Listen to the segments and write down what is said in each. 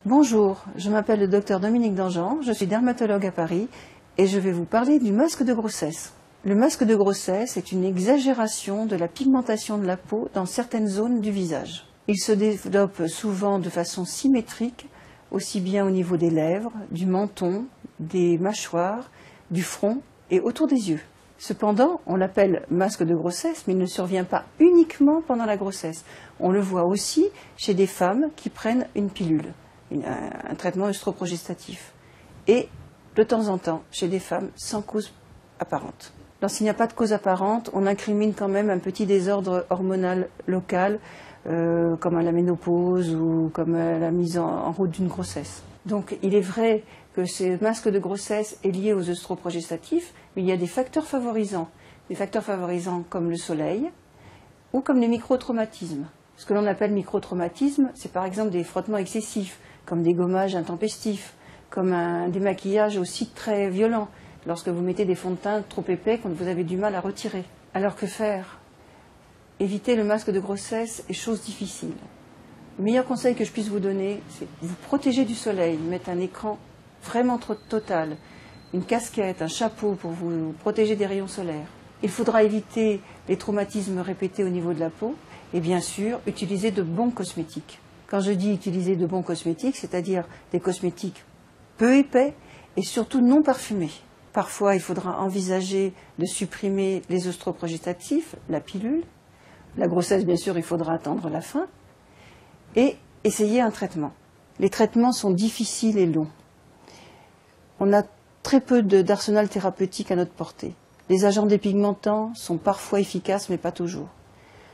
Bonjour, je m'appelle le docteur Dominique Dangean, je suis dermatologue à Paris et je vais vous parler du masque de grossesse. Le masque de grossesse est une exagération de la pigmentation de la peau dans certaines zones du visage. Il se développe souvent de façon symétrique, aussi bien au niveau des lèvres, du menton, des mâchoires, du front et autour des yeux. Cependant, on l'appelle masque de grossesse, mais il ne survient pas uniquement pendant la grossesse. On le voit aussi chez des femmes qui prennent une pilule, un traitement œstroprogestatif, et de temps en temps chez des femmes sans cause apparente. Lorsqu'il n'y a pas de cause apparente, on incrimine quand même un petit désordre hormonal local, comme à la ménopause ou comme à la mise en route d'une grossesse. Donc il est vrai que ce masque de grossesse est lié aux œstroprogestatifs, mais il y a des facteurs favorisants comme le soleil ou comme les microtraumatismes. Ce que l'on appelle microtraumatisme, c'est par exemple des frottements excessifs, comme des gommages intempestifs, comme un démaquillage aussi très violent, lorsque vous mettez des fonds de teint trop épais quand vous avez du mal à retirer. Alors que faire? Éviter le masque de grossesse est chose difficile. Le meilleur conseil que je puisse vous donner, c'est vous protéger du soleil, mettre un écran vraiment total, une casquette, un chapeau pour vous protéger des rayons solaires. Il faudra éviter les traumatismes répétés au niveau de la peau et bien sûr utiliser de bons cosmétiques. Quand je dis utiliser de bons cosmétiques, c'est-à-dire des cosmétiques peu épais et surtout non parfumés. Parfois, il faudra envisager de supprimer les œstroprogestatifs, la pilule. La grossesse, bien sûr, il faudra attendre la fin. Et essayer un traitement. Les traitements sont difficiles et longs. On a très peu d'arsenal thérapeutique à notre portée. Les agents dépigmentants sont parfois efficaces, mais pas toujours.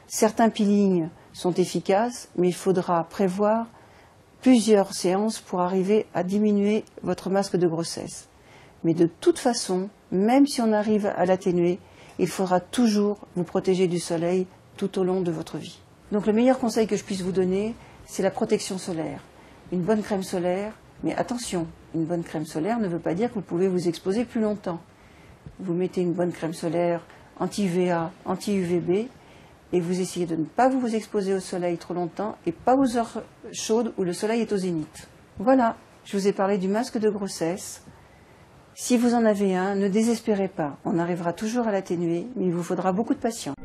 Certains peelings sont efficaces, mais il faudra prévoir plusieurs séances pour arriver à diminuer votre masque de grossesse. Mais de toute façon, même si on arrive à l'atténuer, il faudra toujours vous protéger du soleil tout au long de votre vie. Donc le meilleur conseil que je puisse vous donner, c'est la protection solaire. Une bonne crème solaire, mais attention, une bonne crème solaire ne veut pas dire que vous pouvez vous exposer plus longtemps. Vous mettez une bonne crème solaire anti-UVA, anti-UVB, et vous essayez de ne pas vous exposer au soleil trop longtemps et pas aux heures chaudes où le soleil est au zénith. Voilà, je vous ai parlé du masque de grossesse. Si vous en avez un, ne désespérez pas, on arrivera toujours à l'atténuer, mais il vous faudra beaucoup de patience.